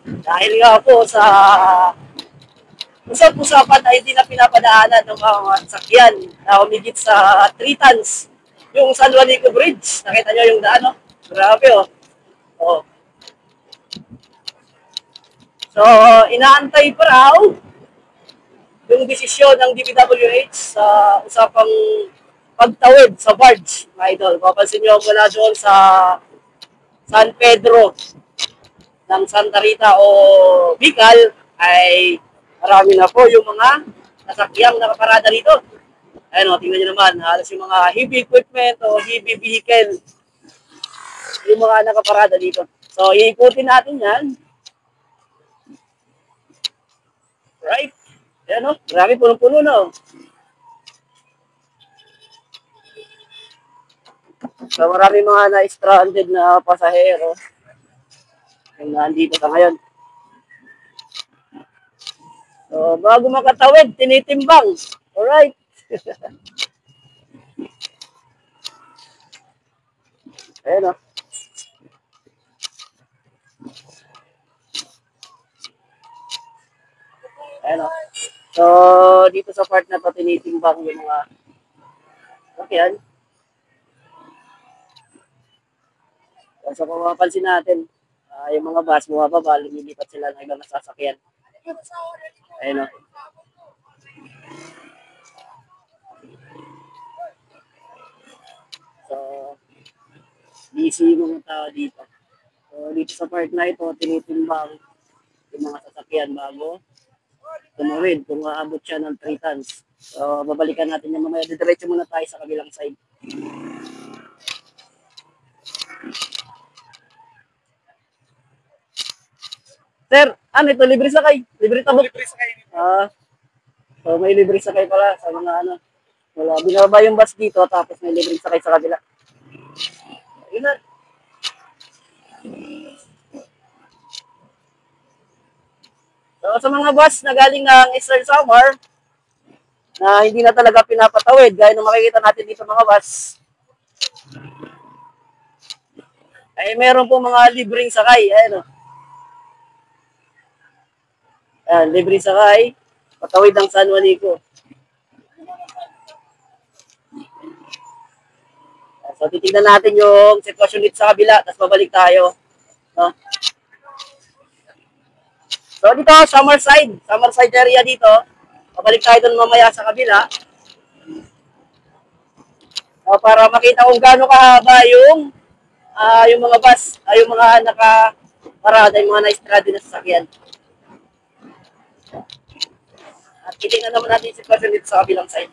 Dahil nga po sa usap-usapan ay hindi na pinapadaanan ng mga sakyan na humigit sa 3 tons. Yung San Juanico Bridge, nakita nyo yung daan, no? Grabe, oh. Oh. So, inaantay pa raw yung desisyon ng DPWH sa usapang pagtawid sa barge, mga idol. Papansin nyo mula doon sa San Pedro ng Santa Rita o Bicol ay marami na po yung mga sasakyang nakaparada dito. Ayun o, tingnan nyo naman, halos yung mga heavy equipment o heavy vehicle yung mga nakaparada dito. So, iikutin natin yan. Right? Ayan o, marami punong-puno no. So, marami mga na-stranded na pasahero yung nandito sa ngayon. So, bago makatawid, tinitimbang. Alright. Ayan o. Ayan o. So, dito sa part na to, tinitimbang yung mga sakyan. So, kung mapapansin natin, yung mga bus, bumababa, lumilipat sila ng ibang nasasakyan. Ayan o. So, busy yung mga tao dito. So, dito sa part na ito, tinitimbang yung mga sasakyan bago tumawid kung aabot siya ng 3 tons. So, babalikan natin yung mamaya. Didiretso muna tayo sa kabilang side. Sir, ano ito? Libre sakay? Libre tabok? Libre sakay. So, may libre sakay pala sa mga ano. Wala, binaba yung bus dito tapos may libre sakay sa kabila. Yun na. So, sa mga bus na galing ng Eastern Samar, na hindi na talaga pinapatawid, gaya ng makikita natin dito mga bus, ay meron po mga libreng sakay. Ayan o. Ayan, libreng sakay, patawid ng San Juanico. So, titignan natin yung sitwasyon dito sa kabila, tapos babalik tayo. No? So, dito, Summerside area dito. Babalik tayo doon mamaya sa kabila. So, para makita kung gaano kahaba yung mga bus, yung mga nakaparada, yung mga na-stranded na sasakyan. At titignan naman natin yung sitwasyon dito sa kabilang side.